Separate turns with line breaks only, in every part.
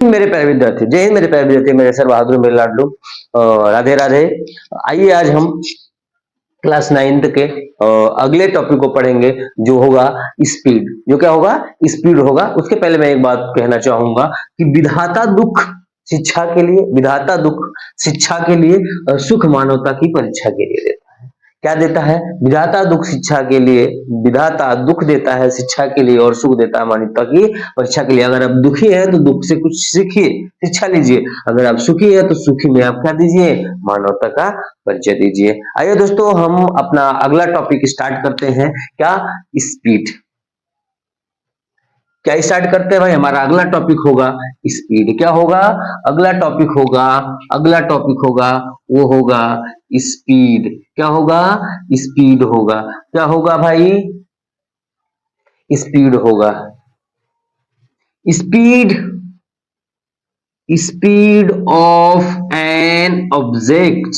मेरे प्यारे विद्यार्थी, जय हिंद मेरे प्यारे विद्यार्थी, मेरे सर बहादुर, मेरे लाडलू, राधे राधे। आइए आज हम क्लास 9th के अगले टॉपिक को पढ़ेंगे, जो होगा स्पीड। जो क्या होगा? स्पीड होगा। उसके पहले मैं एक बात कहना चाहूंगा कि विधाता दुख शिक्षा के लिए, विधाता दुख शिक्षा के लिए, सुख मानवता की परीक्षा के लिए देता है। क्या देता है? विधाता दुख शिक्षा के लिए, विधाता दुख देता है शिक्षा के लिए और सुख देता है मानवता की परीक्षा के लिए। अगर आप दुखी है तो दुख से कुछ सीखिए, शिक्षा लीजिए। अगर आप सुखी है तो सुखी में आप क्या दीजिए? मानवता का परिचय दीजिए। आइए दोस्तों, हम अपना अगला टॉपिक स्टार्ट करते हैं। क्या? स्पीड। क्या स्टार्ट करते हैं भाई? हमारा अगला टॉपिक होगा स्पीड। क्या होगा? अगला टॉपिक होगा, अगला टॉपिक होगा, वो होगा स्पीड। क्या होगा? स्पीड होगा। क्या होगा भाई? स्पीड होगा। Speed, speed of an object,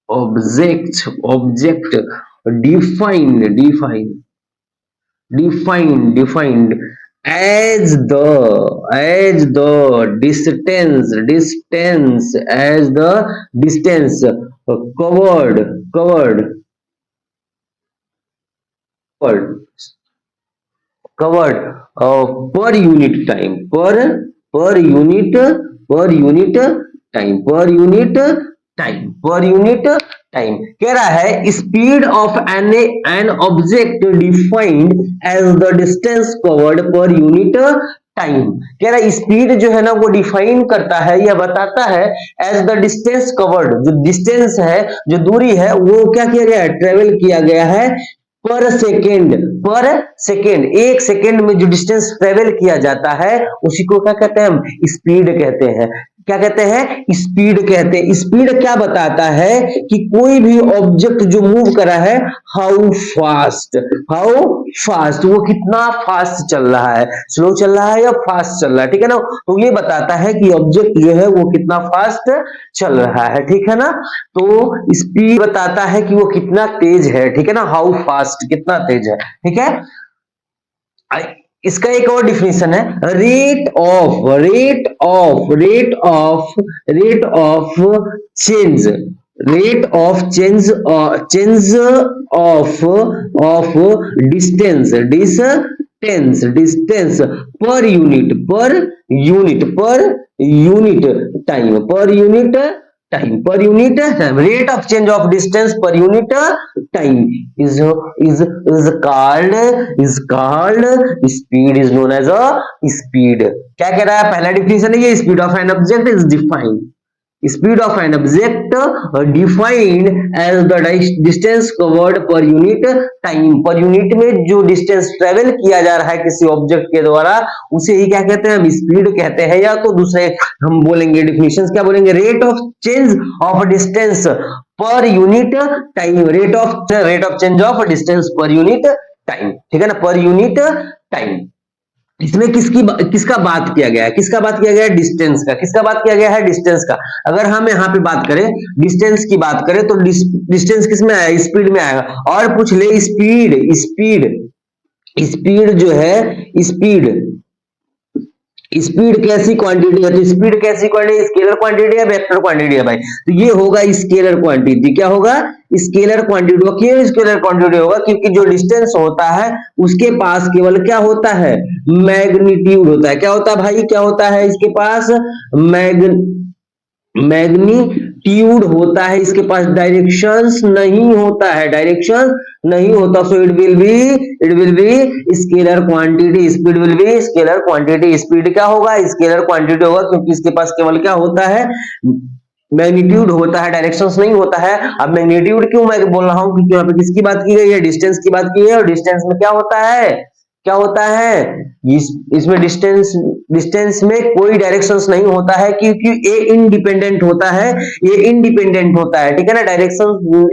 object defined, defined as the distance as the distance covered per unit time, per unit time, per unit time. कह रहा है speed of an object defined as the distance covered per unit time. कह रहा है speed जो है ना वो डिफाइन करता है या बताता है एज द डिस्टेंस कवर्ड, जो डिस्टेंस है, जो दूरी है, वो क्या किया गया है? ट्रेवल किया गया है पर सेकेंड, एक सेकेंड में जो डिस्टेंस ट्रेवल किया जाता है उसी को क्या कहते हैं? हम स्पीड कहते हैं। क्या कहते हैं? स्पीड कहते हैं। स्पीड क्या बताता है कि कोई भी ऑब्जेक्ट जो मूव कर रहा है, हाउ फास्ट, वो कितना फास्ट चल रहा है, स्लो चल रहा है या फास्ट चल रहा है, ठीक है ना? तो ये बताता है कि ऑब्जेक्ट जो है वो कितना फास्ट चल रहा है, ठीक है ना? तो स्पीड बताता है कि वो कितना तेज है, ठीक है ना? हाउ फास्ट, कितना तेज है, ठीक है? इसका एक और डिफिनेशन है, rate of change, of distance per unit time, rate of change of distance per unit time is called speed, is known as a speed। क्या कह रहा है? पहला डिफिनेशन है ये, speed of an object is defined, speed of an object defined as the distance covered per unit time. Per unit में जो distance travel किया जा रहा है किसी ऑब्जेक्ट के द्वारा, उसे ही क्या कहते हैं? हम स्पीड कहते हैं। या तो दूसरे हम बोलेंगे डिफिनेशंस, क्या बोलेंगे? Rate of change of distance per unit time, rate of change of distance per unit time, ठीक है ना? पर यूनिट टाइम। इसमें किसका बात किया गया है? किसका बात किया गया है? डिस्टेंस का। किसका बात किया गया है? डिस्टेंस का। अगर हम यहाँ पे बात करें, डिस्टेंस की बात करें, तो डिस्टेंस किसमें आएगा? स्पीड में आएगा। और पूछ ले स्पीड जो है, स्पीड कैसी क्वांटिटी है? तो स्पीड कैसी क्वांटिटी? स्केलर क्वांटिटी है, वेक्टर क्वांटिटी है भाई? तो ये होगा स्केलर क्वांटिटी। क्या होगा? Scalar quantity. क्यों स्केलर क्वांटिटी होगा? क्योंकि जो डिस्टेंस होता है उसके पास केवल क्या होता है? मैग्नीट्यूड होता है। क्या होता है भाई? क्या होता है इसके पास? मैग्नीट्यूड होता है। इसके पास डायरेक्शंस नहीं होता है, so it will be scalar quantity, speed will be scalar quantity. Speed क्या होगा? स्केलर क्वांटिटी होगा, क्योंकि इसके पास केवल क्या होता है? मैग्नीट्यूड होता है, डायरेक्शंस नहीं होता है। अब मैग्नीट्यूड क्यों मैं बोल रहा हूं? क्योंकि यहाँ पे किसकी बात की गई है? डिस्टेंस की बात की गई है। और डिस्टेंस में क्या होता है? इसमें डिस्टेंस में कोई डायरेक्शंस नहीं होता है, क्योंकि ये इंडिपेंडेंट होता है, ठीक है ना?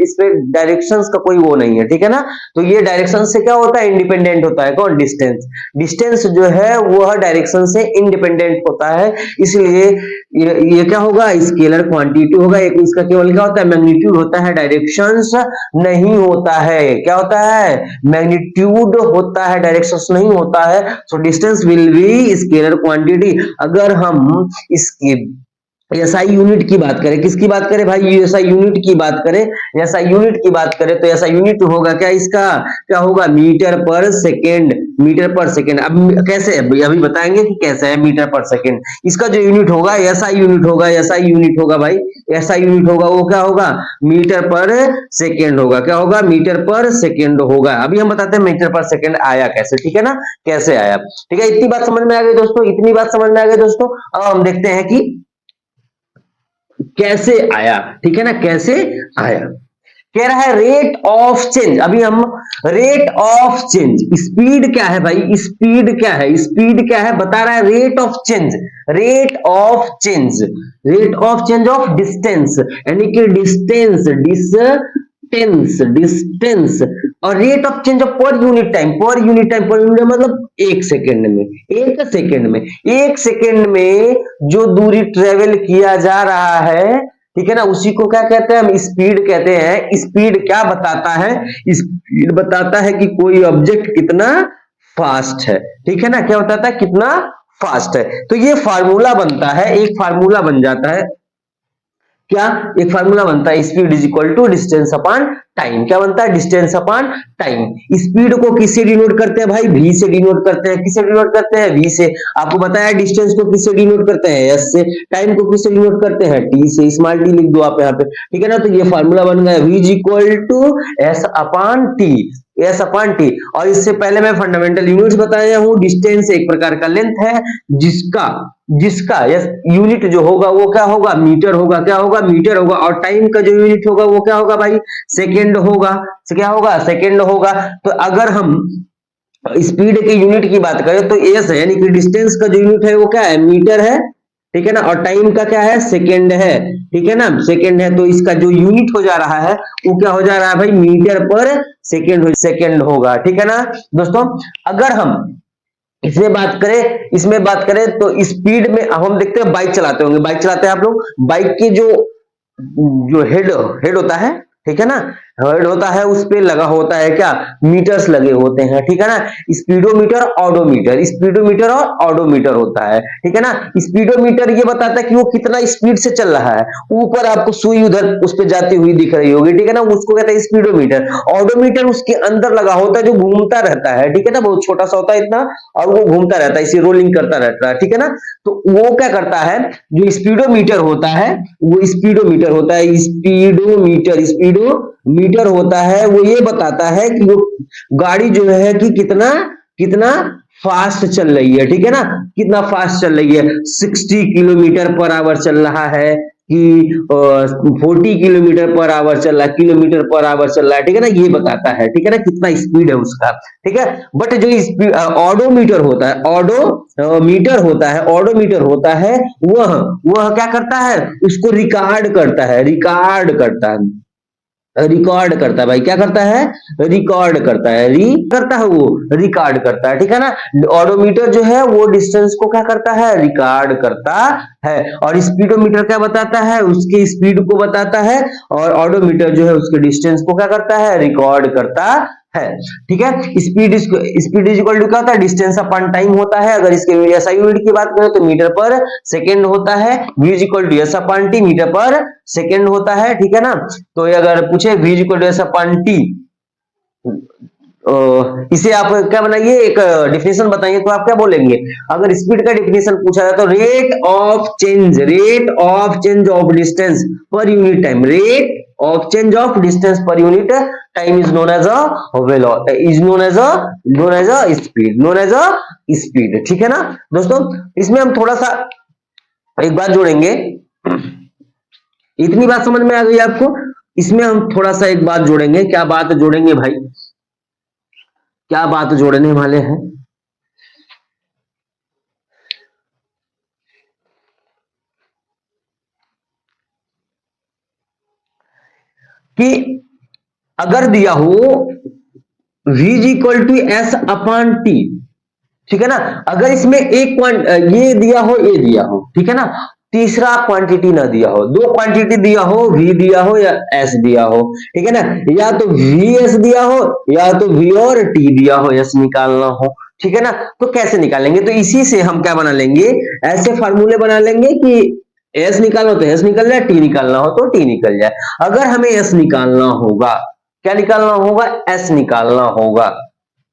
इसमें डायरेक्शंस का कोई वो नहीं है, ठीक है ना? तो ये डायरेक्शन से क्या होता है? इंडिपेंडेंट होता है। कौन? डिस्टेंस जो है वह डायरेक्शन से इंडिपेंडेंट होता है, इसलिए ये क्या होगा? स्केलर क्वांटिटी होगा। एक इसका केवल क्या होता है? मैग्नीट्यूड होता है, डायरेक्शंस नहीं होता है। क्या होता है? मैग्नीट्यूड होता है, डायरेक्शन प्रेशस नहीं होता है, so distance will be scalar quantity. अगर हम इसकी एसआई यूनिट की बात करें, किसकी बात करें भाई, एसआई यूनिट की बात करें, एसआई यूनिट की बात करें तो एसआई यूनिट होगा क्या इसका, क्या होगा, metre per second, metre per second. अब कैसे, अभी बताएंगे कि कैसे है मीटर पर सेकेंड। इसका जो यूनिट होगा एसआई यूनिट होगा, एसआई यूनिट होगा भाई, एसआई यूनिट होगा वो क्या होगा, मीटर पर सेकेंड होगा, क्या होगा, मीटर पर सेकेंड होगा। अभी हम बताते हैं मीटर पर सेकेंड आया कैसे, ठीक है ना, कैसे आया, ठीक है। इतनी बात समझ में आ गई दोस्तों, इतनी बात समझ में आ गई दोस्तों। अब हम देखते हैं कि कैसे आया, ठीक है ना, कैसे आया। कह रहा है रेट ऑफ चेंज, अभी हम रेट ऑफ चेंज, स्पीड क्या है भाई, स्पीड क्या है, स्पीड क्या है बता रहा है, rate of change, rate of change, rate of change of distance, यानी कि डिस्टेंस, डिस्टेंस, डिस्टेंस, और रेट ऑफ चेंज ऑफ पर unit time, per unit time, per unit मतलब एक सेकेंड में, एक सेकेंड में, एक सेकेंड में जो दूरी ट्रेवल किया जा रहा है, ठीक है ना, उसी को क्या कहते हैं हम, स्पीड कहते हैं। स्पीड क्या बताता है, स्पीड बताता है कि कोई ऑब्जेक्ट कितना फास्ट है, ठीक है ना, क्या बताता है, कितना फास्ट है। तो ये फार्मूला बनता है, एक फार्मूला बन जाता है, क्या, एक फार्मूला बनता है, speed is equal to distance upon time. क्या बनता है, डिस्टेंस अपॉन टाइम। स्पीड को किससे डिनोट करते हैं भाई, v से डिनोट करते हैं, किससे डिनोट करते हैं, v से। आपको बताया डिस्टेंस को किससे डिनोट करते हैं, s से। टाइम को किससे डिनोट करते हैं, t से। स्मॉल t लिख दो आप यहाँ पे, ठीक है ना। तो ये फार्मूला बन गया, v is equal to s upon t, S upon T. और इससे पहले मैं फंडामेंटल यूनिट्स बताया हूं, डिस्टेंस एक प्रकार का लेंथ है जिसका जिसका यूनिट जो होगा वो क्या होगा, मीटर होगा, क्या होगा, मीटर होगा। और टाइम का जो यूनिट होगा वो क्या होगा भाई, सेकेंड होगा, क्या होगा, सेकेंड होगा। तो अगर हम स्पीड के यूनिट की बात करें तो एस है, यानी कि डिस्टेंस का जो यूनिट है वो क्या है, मीटर है, ठीक है ना। और टाइम का क्या है, सेकेंड है, ठीक है ना, सेकेंड है। तो इसका जो यूनिट हो जा रहा है वो क्या हो जा रहा है भाई, मीटर पर सेकेंड होगा, ठीक है ना दोस्तों। अगर हम इसमें बात करें तो स्पीड में हम देखते हैं, बाइक चलाते होंगे, बाइक चलाते हैं आप लोग, बाइक के जो जो हेड हेड होता है, ठीक है ना, हेड होता है, उस पे लगा होता है क्या, मीटर्स लगे होते हैं, ठीक है ना। स्पीडोमीटर, ऑडोमीटर, स्पीडोमीटर और ऑडोमीटर होता है, ठीक है ना। स्पीडोमीटर ये बताता है कि वो कितना स्पीड से चल रहा है, ऊपर आपको सुई उधर उस पे जाती हुई दिख रही होगी, ठीक है ना, उसको कहते हैं स्पीडोमीटर। ऑडोमीटर उसके अंदर लगा होता है, जो घूमता रहता है, ठीक है ना, बहुत छोटा सा होता है इतना, और वो घूमता रहता है, इसे रोलिंग करता रहता है, ठीक है ना। तो वो क्या करता है, जो स्पीडोमीटर होता है, वो स्पीडोमीटर होता है, स्पीडोमीटर होता है, वो ये बताता है कि वो गाड़ी जो है कि कितना कितना फास्ट चल रही है, ठीक है ना, कितना फास्ट चल रही है, 60 किलोमीटर पर आवर चल रहा है कि 40 किलोमीटर पर आवर चल रहा है, किलोमीटर पर आवर चल रहा है, ठीक है ना, ये बताता है, ठीक है ना, कितना स्पीड है उसका, ठीक है। बट जो ऑडोमीटर होता है, ऑडोमीटर होता है, ऑडोमीटर होता है, वह क्या करता है, उसको रिकॉर्ड करता है, रिकॉर्ड करता है, रिकॉर्ड करता है भाई, क्या करता है, रिकॉर्ड करता है, करता है, वो रिकॉर्ड करता है, ठीक है ना। ऑडोमीटर जो है वो डिस्टेंस को क्या करता है, रिकॉर्ड करता है। और स्पीडोमीटर क्या बताता है, उसकी स्पीड को बताता है। और ऑडोमीटर जो है उसके डिस्टेंस को क्या करता है, रिकॉर्ड करता है, ठीक है। स्पीड इज इक्वल टू क्या होता है, डिस्टेंस अपॉन टाइम होता है। अगर इसके एसआई यूनिट की बात करें तो मीटर पर सेकेंड होता है। v is equal to S upon T, metre per second होता है, ठीक है ना। तो अगर पूछे v is equal to S upon T, इसे आप क्या बनाइए, एक डिफिनेशन बताइए, तो आप क्या बोलेंगे। अगर स्पीड का डिफिनेशन पूछा जाए तो rate of change of distance per unit time, rate of change of distance per unit time is known as a speed, ठीक है ना दोस्तों। इसमें हम थोड़ा सा एक बात जोड़ेंगे, इतनी बात समझ में आ गई आपको। इसमें हम थोड़ा सा एक बात जोड़ेंगे, क्या बात जोड़ेंगे भाई, क्या बात जोड़ने वाले हैं कि अगर दिया हो v is equal to S upon T, ठीक है ना। अगर इसमें एक ये दिया हो, ये दिया हो, ठीक है ना, तीसरा क्वांटिटी ना दिया हो, दो क्वांटिटी दिया हो, v दिया हो या s दिया हो, ठीक है ना, या तो vs दिया हो या तो v और t दिया हो, s निकालना हो, ठीक है ना। तो कैसे निकालेंगे, तो इसी से हम क्या बना लेंगे, ऐसे फार्मूले बना लेंगे कि एस निकालना हो तो एस निकल जाए, टी निकालना हो तो टी निकल जाए। अगर हमें एस निकालना होगा, क्या निकालना होगा, एस निकालना होगा,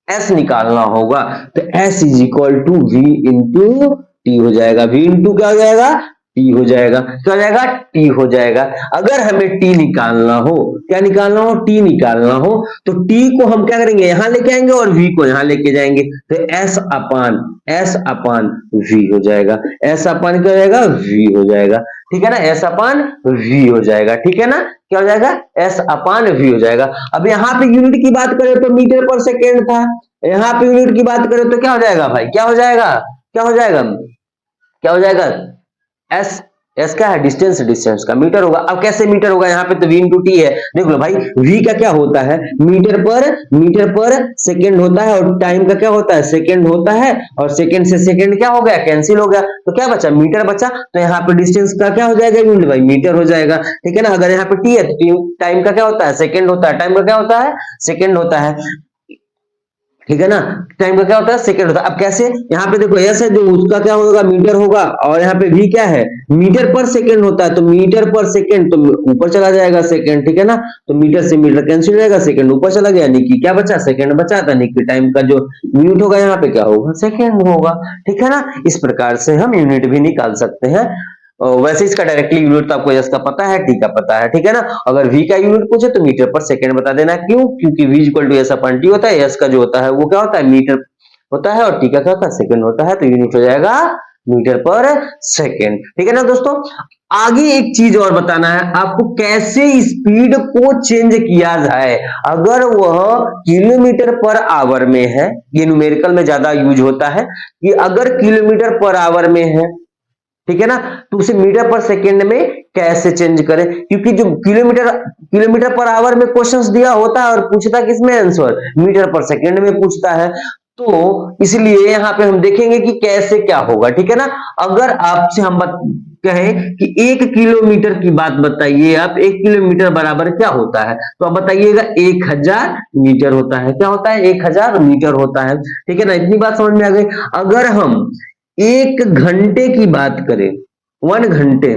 एस निकालना होगा, तो S is equal to V into T हो जाएगा। वी इंटू क्या हो जाएगा, टी हो जाएगा, क्या हो जाएगा, टी हो जाएगा। अगर हमें टी निकालना हो, क्या निकालना हो, टी निकालना हो, तो टी को हम क्या करेंगे, यहां लेके आएंगे और वी को यहां लेके जाएंगे, तो एस अपान वी हो जाएगा, एस अपान क्या हो जाएगा, वी हो जाएगा, ठीक है ना, एस अपान वी हो जाएगा, ठीक है ना, क्या हो जाएगा, एस अपान वी हो जाएगा। अब यहाँ पे यूनिट की बात करें तो मीटर पर सेकेंड था, यहाँ पे यूनिट की बात करें तो क्या हो जाएगा भाई, क्या हो जाएगा, क्या हो जाएगा, क्या हो जाएगा, एस, एस क्या है, डिस्टेंस, डिस्टेंस का मीटर होगा। अब कैसे मीटर होगा, यहाँ पे तो v इंटू टी है, देख लो भाई, v का क्या होता है, मीटर पर सेकेंड होता है, और टाइम का क्या होता है, सेकेंड होता है, और सेकेंड से सेकेंड क्या हो गया, कैंसिल हो गया, तो क्या बचा, मीटर बचा, तो यहाँ पे डिस्टेंस का क्या हो जाएगा यूनिट भाई, मीटर हो जाएगा, ठीक है ना। अगर यहाँ पे टी है तो टाइम का क्या होता है, सेकेंड होता है, टाइम का क्या होता है, सेकेंड होता है, ठीक है ना, टाइम का क्या होता है, सेकंड होता है। अब कैसे, यहाँ पे देखो एस है जो उसका क्या होगा, मीटर होगा, और यहाँ पे वी क्या है, मीटर पर सेकंड होता है, तो मीटर पर सेकंड तो ऊपर चला जाएगा सेकंड, ठीक है ना, तो मीटर से मीटर कैंसिल हो जाएगा, सेकंड ऊपर चला गया, यानी कि क्या बचा, सेकंड बचा, था यानी कि टाइम का जो यूनिट होगा यहाँ पे क्या होगा, सेकंड होगा, ठीक है ना। इस प्रकार से हम यूनिट भी निकाल सकते हैं। वैसे इसका डायरेक्टली यूनिट तो आपको एस का पता है, टी का पता है, ठीक है ना। अगर v का यूनिट पूछे तो मीटर पर सेकंड बता देना, क्यों, क्योंकि v equal to S upon T होता है, एस का जो होता है वो क्या होता है, मीटर होता है, और टी का क्या होता है, सेकंड होता है, तो यूनिट हो जाएगा मीटर पर सेकंड, ठीक है ना दोस्तों। आगे एक चीज और बताना है आपको, कैसे स्पीड को चेंज किया जाए। अगर वह किलोमीटर पर आवर में है, ये न्यूमेरिकल में ज्यादा यूज होता है, कि अगर किलोमीटर पर आवर में है, ठीक है ना, तो उसे मीटर पर सेकेंड में कैसे चेंज करें, क्योंकि जो किलोमीटर पर आवर में क्वेश्चंस दिया होता है और पूछता किसमें आंसर, मीटर पर सेकेंड में पूछता है, तो इसलिए यहाँ पे हम देखेंगे कि कैसे क्या होगा, ठीक है ना। अगर आपसे हम कहें कि 1 किलोमीटर की बात बताइए, आप 1 किलोमीटर बराबर क्या होता है, तो आप बताइएगा 1000 मीटर होता है, क्या होता है, 1000 मीटर होता है, ठीक है ना, इतनी बात समझ में आ गई। अगर हम 1 घंटे की बात करें, 1 घंटे,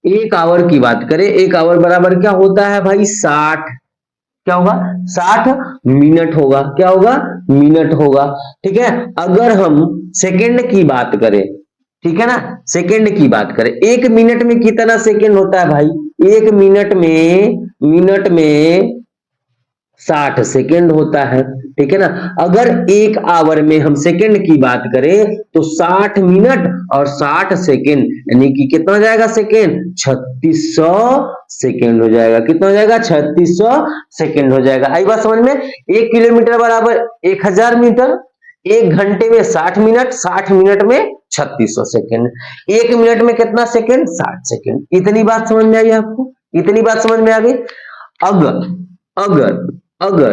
1 आवर की बात करें, 1 आवर बराबर क्या होता है भाई, 60, क्या होगा, 60 मिनट होगा, क्या होगा, मिनट होगा, ठीक है। अगर हम सेकंड की बात करें, ठीक है ना, सेकंड की बात करें, 1 मिनट में कितना सेकंड होता है भाई, 1 मिनट में 60 सेकेंड होता है, ठीक है ना। अगर 1 आवर में हम सेकेंड की बात करें तो 60 मिनट और 60 सेकेंड, यानी कि कितना हो जाएगा सेकेंड, 3600 सेकेंड हो जाएगा, कितना हो जाएगा, 3600 सेकेंड हो जाएगा। आई बात समझ में। 1 किलोमीटर बराबर 1000 मीटर, 1 घंटे में 60 मिनट, 60 मिनट में 3600 सेकेंड, 1 मिनट में कितना सेकेंड, 60 सेकेंड। इतनी बात समझ में आई आपको, इतनी बात समझ में आ गई। अगर अगर अगर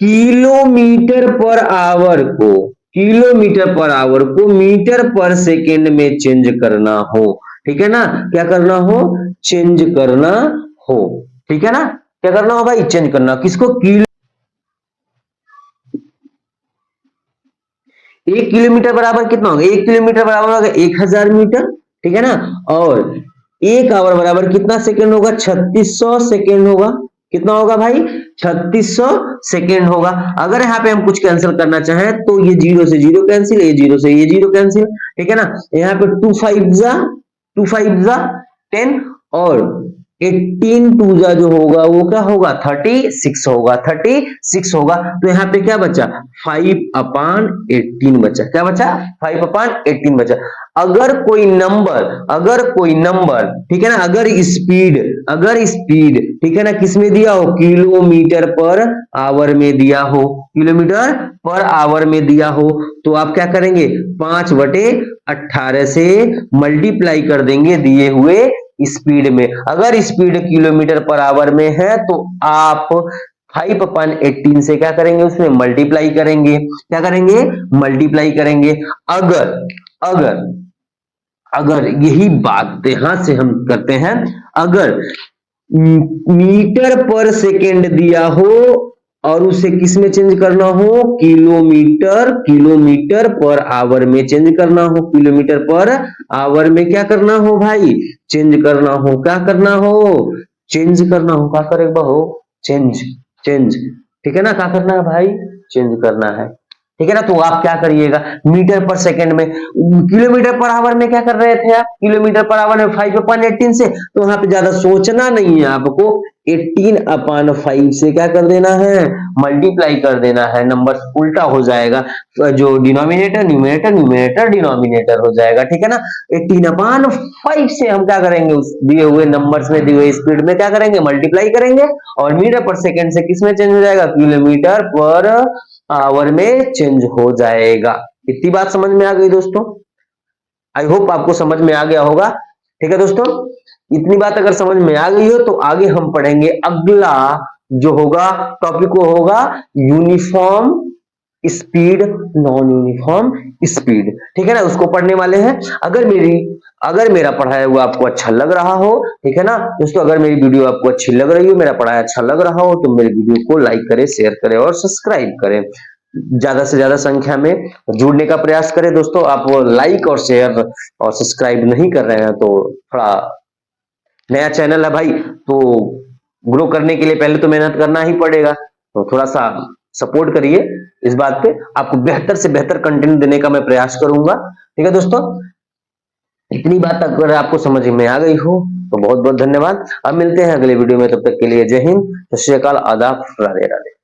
किलोमीटर पर आवर को, किलोमीटर पर आवर को मीटर पर सेकेंड में चेंज करना हो, ठीक है ना, क्या करना हो, चेंज करना हो, ठीक है ना, क्या करना हो भाई, चेंज करना, किसको, किलो, 1 किलोमीटर बराबर कितना होगा, 1 किलोमीटर बराबर होगा 1000 मीटर, ठीक है ना, और 1 आवर बराबर कितना सेकेंड होगा, 3600 सेकेंड होगा, कितना होगा भाई, 3600 सेकेंड होगा। अगर यहाँ पे हम कुछ कैंसिल करना चाहें तो ये जीरो से जीरो कैंसिल, ये जीरो से ये जीरो कैंसिल, ठीक है ना, यहाँ पे 2 5 जा और 18 2 जो होगा वो क्या होगा, 36 होगा, 36 होगा, तो यहाँ पे क्या बचा, 5/18 बचा, क्या बचा, 5/18 बचा। अगर कोई नंबर, ठीक है ना, अगर स्पीड, ठीक है ना, किसमें दिया हो, किलोमीटर पर आवर में दिया हो, किलोमीटर पर आवर में दिया हो, तो आप क्या करेंगे, 5/18 से मल्टीप्लाई कर देंगे दिए हुए स्पीड में। अगर स्पीड किलोमीटर पर आवर में है तो आप 5/18 से क्या करेंगे, उसमें मल्टीप्लाई करेंगे, क्या करेंगे, मल्टीप्लाई करेंगे। अगर अगर अगर यही बात यहां से हम करते हैं, अगर मीटर पर सेकेंड दिया हो और उसे किस में चेंज करना हो, किलोमीटर पर आवर में चेंज करना हो, किलोमीटर पर आवर में क्या करना हो भाई, चेंज करना हो, क्या करना हो, चेंज करना हो, क्या करेगा हो, चेंज, चेंज, ठीक है ना, क्या करना है भाई, चेंज करना है, ठीक है ना। तो आप क्या करिएगा, मीटर पर सेकंड में, किलोमीटर पर आवर में क्या कर रहे थे आप, किलोमीटर पर आवर में 5/18 से, तो वहां पे ज्यादा सोचना नहीं है आपको, 18/5 से क्या कर देना है, मल्टीप्लाई कर देना है, नंबर उल्टा हो जाएगा, जो डिनोमिनेटर न्यूमरेटर, न्यूमरेटर डिनोमिनेटर हो जाएगा, ठीक है ना। 18/5 से हम क्या करेंगे, उस दिए हुए नंबर्स में, दिए हुए स्पीड में क्या करेंगे, मल्टीप्लाई करेंगे, और मीटर पर सेकंड से किस में चेंज हो जाएगा, किलोमीटर पर आवर में चेंज हो जाएगा। इतनी बात समझ में आ गई दोस्तों, आई होप आपको समझ में आ गया होगा, ठीक है दोस्तों। इतनी बात अगर समझ में आ गई हो तो आगे हम पढ़ेंगे अगला जो होगा टॉपिक, वो होगा uniform speed, non uniform speed, ठीक है ना, उसको पढ़ने वाले हैं। अगर मेरा पढ़ाया हुआ आपको अच्छा लग रहा हो, ठीक है ना दोस्तों, अगर मेरी वीडियो आपको अच्छी लग रही हो, मेरा पढ़ाया अच्छा लग रहा हो, तो मेरी वीडियो को लाइक करें, शेयर करें और सब्सक्राइब करें, ज्यादा से ज्यादा संख्या में जुड़ने का प्रयास करें दोस्तों। आप लाइक और शेयर और सब्सक्राइब नहीं कर रहे हैं तो थोड़ा, नया चैनल है भाई, तो ग्रो करने के लिए पहले तो मेहनत करना ही पड़ेगा, तो थोड़ा सा सपोर्ट करिए, इस बात पे आपको बेहतर से बेहतर कंटेंट देने का मैं प्रयास करूंगा, ठीक है दोस्तों। इतनी बात अगर आपको समझ में आ गई हो तो बहुत बहुत धन्यवाद। अब मिलते हैं अगले वीडियो में, तब तक के लिए जय हिंद, सत श्री अकाल, आदाब, राधे राधे।